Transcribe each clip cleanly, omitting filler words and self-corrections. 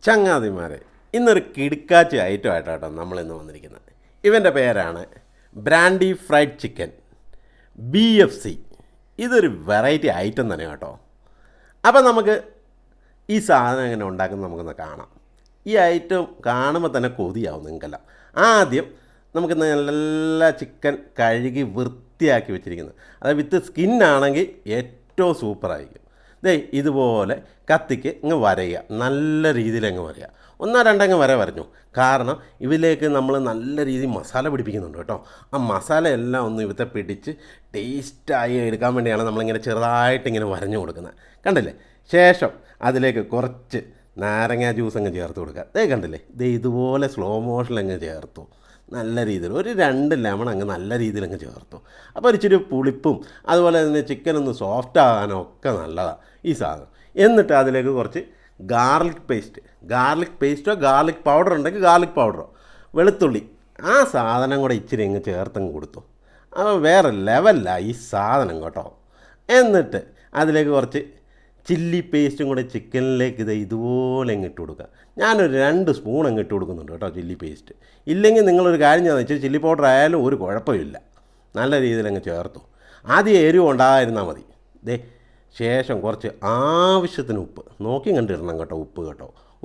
ചങ്ങാതിമാരെ, ഇന്നൊരു കിടുക്കാച്ചി ഐറ്റമായിട്ടാണ് നമ്മളിന്ന് വന്നിരിക്കുന്നത്. ഇവൻ്റെ പേരാണ് ബ്രാൻഡി ഫ്രൈഡ് ചിക്കൻ BFC. ഇതൊരു വെറൈറ്റി ഐറ്റം തന്നെ കേട്ടോ. അപ്പം നമുക്ക് ഈ സാധനം എങ്ങനെ ഉണ്ടാക്കുന്നത് നമുക്കൊന്ന് കാണാം. ഈ ഐറ്റം കാണുമ്പോൾ തന്നെ കൊതിയാവും നിങ്ങൾക്കെല്ലാം. ആദ്യം നമുക്ക് നല്ല ചിക്കൻ കഴുകി വൃത്തിയാക്കി വെച്ചിരിക്കുന്നത്, അതായത് വിത്ത് സ്കിന്നാണെങ്കിൽ ഏറ്റവും സൂപ്പറായിരിക്കും. ഇതുപോലെ കത്തിക്ക് ഇങ്ങ് വരയുക, നല്ല രീതിയിൽ അങ്ങ് വരയുക. ഒന്നോ രണ്ടങ്ങ് വരഞ്ഞു. കാരണം ഇതിലേക്ക് നമ്മൾ നല്ല രീതിയിൽ മസാല പിടിപ്പിക്കുന്നുണ്ട് കേട്ടോ. ആ മസാല എല്ലാം ഒന്ന് ഇവത്തെ പിടിച്ച് ടേസ്റ്റായി എടുക്കാൻ വേണ്ടിയാണ് നമ്മളിങ്ങനെ ചെറുതായിട്ടിങ്ങനെ വരഞ്ഞു കൊടുക്കുന്നത്. കണ്ടില്ലേ? ശേഷം അതിലേക്ക് കുറച്ച് നാരങ്ങ ജ്യൂസ് അങ്ങ് ചേർത്ത് കൊടുക്കുക. കണ്ടില്ലേ? ഇതുപോലെ സ്ലോ മോഷനിൽ അങ്ങ് ചേർത്തു. നല്ല രീതിയിൽ ഒരു 2 ലെമൺ അങ്ങ് നല്ല രീതിയിൽ അങ്ങ് ചേർത്തു. അപ്പോൾ ഒരു ഇച്ചിരി പുളിപ്പും അതുപോലെ തന്നെ ചിക്കനൊന്ന് സോഫ്റ്റ് ആകാനും ഒക്കെ നല്ലതാണ് ഈ സാധനം. എന്നിട്ട് അതിലേക്ക് കുറച്ച് ഗാർലിക് പേസ്റ്റോ ഗാർലിക് പൗഡർ ഉണ്ടെങ്കിൽ ഗാർലിക് പൗഡറോ, വെളുത്തുള്ളി, ആ സാധനം കൂടെ ഇച്ചിരി അങ്ങ് ചേർത്തങ്ങ് കൊടുത്തു. അപ്പോൾ വേറെ ലെവലിലാണ് ഈ സാധനം കേട്ടോ. എന്നിട്ട് അതിലേക്ക് കുറച്ച് ചില്ലി പേസ്റ്റും കൂടെ ചിക്കനിലേക്ക് ഇതുപോലെ അങ്ങ് ഇട്ട് കൊടുക്കുക. ഞാനൊരു 2 സ്പൂൺ അങ്ങ് ഇട്ട് കൊടുക്കുന്നുണ്ട് കേട്ടോ ചില്ലി പേസ്റ്റ്. ഇല്ലെങ്കിൽ നിങ്ങളൊരു കാര്യം ചെയ്യാന്ന് വെച്ചാൽ ചില്ലി പൗഡർ ആയാലും ഒരു കുഴപ്പമില്ല, നല്ല രീതിയിൽ അങ്ങ് ചേർത്തു. ആദ്യം എരിവ് ഉണ്ടായിരുന്നാൽ മതി. ശേഷം കുറച്ച് ആവശ്യത്തിന് ഉപ്പ് നോക്കിയും കണ്ടിടണം കേട്ടോ.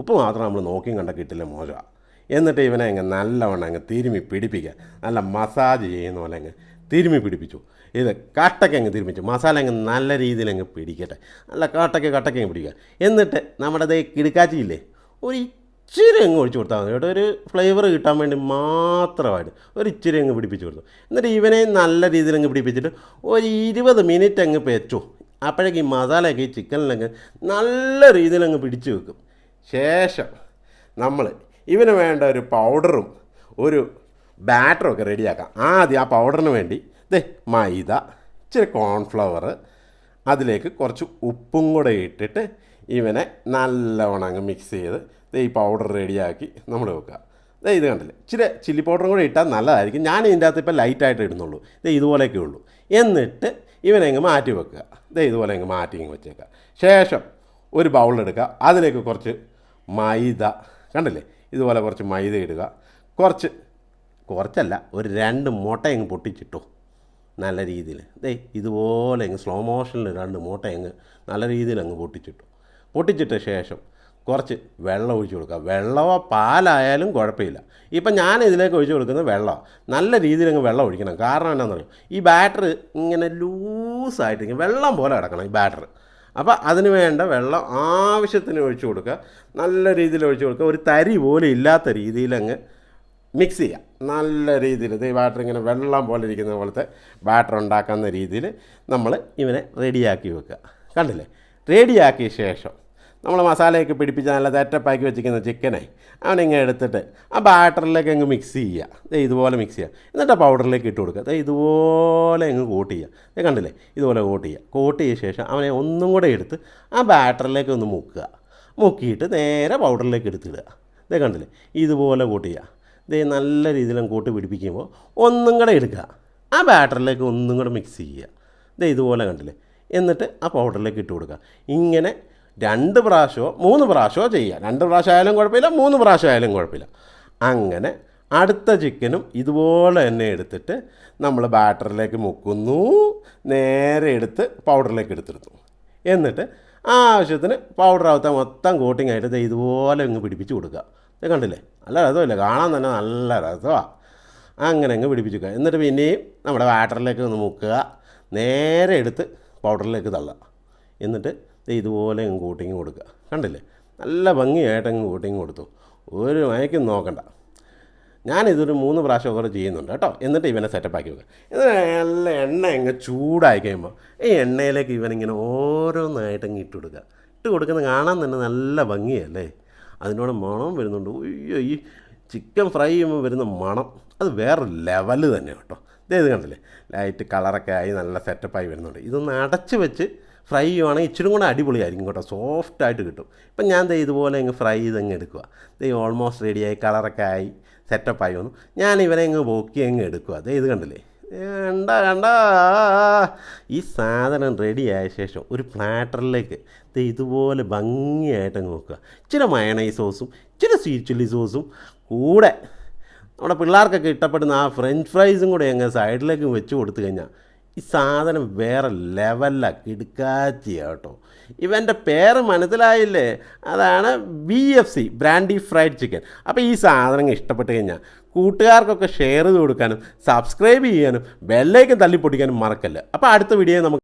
ഉപ്പ് മാത്രം നമ്മൾ നോക്കിയും കണ്ട കിട്ടില്ല, മോശമാണ്. എന്നിട്ട് ഇവനെ അങ്ങ് നല്ലവണ്ണം അങ്ങ് തിരുമ്മി പിടിപ്പിക്കുക. നല്ല മസാജ് ചെയ്യുന്ന പോലെ അങ്ങ് തിരുമ്മി പിടിപ്പിച്ചു. ഇത് കട്ടയ്ക്ക് അങ്ങ് തിരുമിച്ചു. മസാല അങ്ങ് നല്ല രീതിയിൽ അങ്ങ് പിടിക്കട്ടെ, നല്ല കട്ടയ്ക്ക് അങ്ങ് പിടിക്കുക. എന്നിട്ട് നമ്മുടെ കിടുക്കാച്ചിയില്ലേ, ഒരു ഇച്ചിരി അങ്ങ് ഒഴിച്ചു കൊടുത്താൽ മതി കേട്ടോ. ഒരു ഫ്ലേവർ കിട്ടാൻ വേണ്ടി മാത്രമായിട്ട് ഒരു ഇച്ചിരി അങ്ങ് പിടിപ്പിച്ച് കൊടുത്തു. എന്നിട്ട് ഇവനെ നല്ല രീതിയിൽ അങ്ങ് പിടിപ്പിച്ചിട്ട് ഒരു 20 മിനിറ്റ് അങ്ങ് വെച്ചു. അപ്പോഴേക്ക് ഈ മസാലയൊക്കെ ഈ ചിക്കനിലങ്ങ് നല്ല രീതിയിൽ അങ്ങ് പിടിച്ചു വെക്കും. ശേഷം നമ്മൾ ഇവന് വേണ്ട ഒരു പൗഡറും ഒരു ബാറ്ററും ഒക്കെ റെഡിയാക്കാം. ആദ്യം ആ പൗഡറിന് വേണ്ടി മൈദ, ഇച്ചിരി കോൺഫ്ലവർ, അതിലേക്ക് കുറച്ച് ഉപ്പും കൂടെ ഇട്ടിട്ട് ഇവനെ നല്ലവണ്ണം അങ്ങ് മിക്സ് ചെയ്ത് ഈ പൗഡർ റെഡിയാക്കി നമ്മൾ വെക്കുക. ഇത് കണ്ടില്ലേ, ഇച്ചിരി ചില്ലി പൗഡറും കൂടെ ഇട്ടാൽ നല്ലതായിരിക്കും. ഞാൻ ഇതിൻ്റെ അകത്ത് ഇപ്പോൾ ലൈറ്റായിട്ട് ഇടുന്നുള്ളൂ. ഇതുപോലെയൊക്കെ ഉള്ളൂ. എന്നിട്ട് ഇവനെ അങ്ങ് മാറ്റി വെക്കുക. ഇതുപോലെ അങ്ങ് മാറ്റി അങ്ങ് വെച്ചേക്കുക. ശേഷം ഒരു ബൗളെടുക്കുക, അതിലേക്ക് കുറച്ച് മൈദ, കണ്ടില്ലേ, ഇതുപോലെ കുറച്ച് മൈദ ഇടുക. കുറച്ചല്ല, ഒരു 2 മുട്ട അങ്ങ് പൊട്ടിച്ചിട്ടു നല്ല രീതിയിൽ. ഇതുപോലെ അങ്ങ് സ്ലോ മോഷനിൽ 2 മുട്ട അങ്ങ് നല്ല രീതിയിൽ അങ്ങ് പൊട്ടിച്ചിട്ട ശേഷം കുറച്ച് വെള്ളം ഒഴിച്ച് കൊടുക്കുക. വെള്ളമോ പാലായാലും കുഴപ്പമില്ല. ഇപ്പം ഞാൻ ഇതിലേക്ക് ഒഴിച്ച് കൊടുക്കുന്നത് വെള്ളമാണ്. നല്ല രീതിയിൽ അങ്ങ് വെള്ളം ഒഴിക്കണം. കാരണം എന്താണെന്ന് പറയും, ഈ ബാറ്റർ ഇങ്ങനെ ലൂസായിട്ട് വെള്ളം പോലെ കിടക്കണം ഈ ബാറ്റർ. അപ്പോൾ അതിന് വേണ്ട വെള്ളം ആവശ്യത്തിന് ഒഴിച്ച് കൊടുക്കുക. നല്ല രീതിയിൽ ഒഴിച്ച് കൊടുക്കുക. ഒരു തരി പോലും ഇല്ലാത്ത രീതിയിൽ അങ്ങ് മിക്സ് ചെയ്യുക. നല്ല രീതിയിൽ ഈ ബാറ്റർ ഇങ്ങനെ വെള്ളം പോലെ ഇരിക്കുന്ന പോലത്തെ ബാറ്റർ ഉണ്ടാക്കുന്ന രീതിയിൽ നമ്മൾ ഇവനെ റെഡിയാക്കി വെക്കുക. കണ്ടില്ലേ? റെഡിയാക്കിയ ശേഷം നമ്മൾ മസാലയൊക്കെ പിടിപ്പിച്ച് നല്ല സെറ്റപ്പാക്കി വെച്ചിരിക്കുന്ന ചിക്കനെ അവനിങ്ങനെ എടുത്തിട്ട് ആ ബാറ്ററിലേക്ക് അങ്ങ് മിക്സ് ചെയ്യുക. ഇതുപോലെ മിക്സ് ചെയ്യുക. എന്നിട്ട് പൗഡറിലേക്ക് ഇട്ട് കൊടുക്കുക. ഇതുപോലെ അങ്ങ് കോട്ട് ചെയ്യുക. കണ്ടില്ലേ? ഇതുപോലെ കോട്ട് ചെയ്ത ശേഷം അവനെ ഒന്നും കൂടെ എടുത്ത് ആ ബാറ്ററിലേക്ക് ഒന്ന് മുക്കിയിട്ട് നേരെ പൗഡറിലേക്ക് എടുത്തിടുക. കണ്ടില്ലേ? ഇതുപോലെ കോട്ട് ചെയ്യുക. നല്ല രീതിയിൽ കൂട്ടി പിടിപ്പിക്കുമ്പോൾ ഒന്നും കൂടെ എടുക്കുക, ആ ബാറ്ററിലേക്ക് ഒന്നും കൂടെ മിക്സ് ചെയ്യുക. ഇതുപോലെ കണ്ടില്ലേ? എന്നിട്ട് ആ പൗഡറിലേക്ക് ഇട്ട് കൊടുക്കുക. ഇങ്ങനെ 2 പ്രാവശ്യമോ 3 പ്രാവശ്യമോ ചെയ്യുക. 2 പ്രാവശ്യം ആയാലും കുഴപ്പമില്ല, 3 പ്രാവശ്യം ആയാലും കുഴപ്പമില്ല. അങ്ങനെ അടുത്ത ചിക്കനും ഇതുപോലെ തന്നെ എടുത്തിട്ട് നമ്മൾ ബാറ്ററിലേക്ക് മുക്കുന്നു, നേരെ എടുത്ത് പൗഡറിലേക്ക് എടുത്തിരുന്നു. എന്നിട്ട് ആവശ്യത്തിന് പൗഡർ ആവത്ത മൊത്തം കോട്ടിങ് ആയിട്ട് ഇതുപോലെ അങ്ങ് പിടിപ്പിച്ച് കൊടുക്കുക. കണ്ടില്ലേ? നല്ല രസമില്ല, കാണാൻ തന്നെ നല്ല രസമാണ്. അങ്ങനെ അങ്ങ് പിടിപ്പിക്കുക. എന്നിട്ട് പിന്നെയും നമ്മുടെ ബാറ്ററിലേക്ക് ഒന്ന് മുക്കുക, നേരെ എടുത്ത് പൗഡറിലേക്ക് തള്ളുക. എന്നിട്ട് ഇതുപോലെ അങ്ങ് കോട്ടിങ് കൊടുക്കുക. കണ്ടില്ലേ? നല്ല ഭംഗിയായിട്ട് അങ്ങ് കോട്ടിങ് കൊടുത്തു. ഒരു മയക്കും നോക്കണ്ട. ഞാനിതൊരു 3 പ്രാവശ്യം ഒക്കെ ചെയ്യുന്നുണ്ട് കേട്ടോ. എന്നിട്ട് ഇവനെ സെറ്റപ്പാക്കി വെക്കുക. എന്നിട്ട് നല്ല എണ്ണ അങ്ങ് ചൂടായി കഴിയുമ്പോൾ ഈ എണ്ണയിലേക്ക് ഇവനിങ്ങനെ ഓരോന്നായിട്ട് അങ്ങ് ഇട്ട് കൊടുക്കുന്നത് കാണാൻ തന്നെ നല്ല ഭംഗിയല്ലേ? അതിനോട് മണം വരുന്നുണ്ട്. അയ്യോ, ഈ ചിക്കൻ ഫ്രൈ ചെയ്യുമ്പോൾ വരുന്ന മണം അത് വേറെ ലെവല് തന്നെ കേട്ടോ. ഇത് കണ്ടില്ലേ? ലൈറ്റ് കളറൊക്കെ ആയി നല്ല സെറ്റപ്പായി വരുന്നുണ്ട്. ഇതൊന്ന് അടച്ച് വെച്ച് ഫ്രൈ ചെയ്യുവാണെങ്കിൽ ഇച്ചിരി കൂടെ അടിപൊളിയായിരിക്കും കേട്ടോ, സോഫ്റ്റായിട്ട് കിട്ടും. ഇപ്പം ഞാൻ ഇതുപോലെ അങ്ങ് ഫ്രൈ ചെയ്തങ്ങ് എടുക്കുക. ഓൾമോസ്റ്റ് റെഡിയായി, കളറൊക്കെ ആയി സെറ്റപ്പായി വന്നു. ഞാൻ ഇവനെ അങ്ങ് പൊക്കി അങ്ങ് എടുക്കുക. ഇത് കണ്ടില്ലേ? കണ്ട ഈ സാധനം റെഡിയായ ശേഷം ഒരു പ്ലാറ്ററിലേക്ക് ഇതുപോലെ ഭംഗിയായിട്ട് നോക്കുക. ഇച്ചിരി മയണൈസ് സോസും ഇച്ചിരി സ്വീറ്റ് ചില്ലി സോസും കൂടെ നമ്മുടെ പിള്ളേർക്കൊക്കെ ഇഷ്ടപ്പെടുന്ന ആ ഫ്രഞ്ച് ഫ്രൈസും കൂടെ അങ്ങ് സൈഡിലേക്ക് വെച്ച് കൊടുത്തു കഴിഞ്ഞാൽ ഈ സാധനം വേറെ ലെവലിലാണ്, കിടുക്കാച്ചിയാണ് കേട്ടോ. ഇവൻ്റെ പേര് മനസ്സിലായില്ലേ? അതാണ് BFC, ബ്രാൻഡി ഫ്രൈഡ് ചിക്കൻ. അപ്പോൾ ഈ സാധനം ഇഷ്ടപ്പെട്ട് കഴിഞ്ഞാൽ കൂട്ടുകാർക്കൊക്കെ ഷെയർ ചെയ്ത് കൊടുക്കാനും സബ്സ്ക്രൈബ് ചെയ്യാനും ബെല്ലൈക്കൻ തല്ലിപ്പൊട്ടിക്കാനും മറക്കല്ല. അപ്പോൾ അടുത്ത വീഡിയോ നമുക്ക്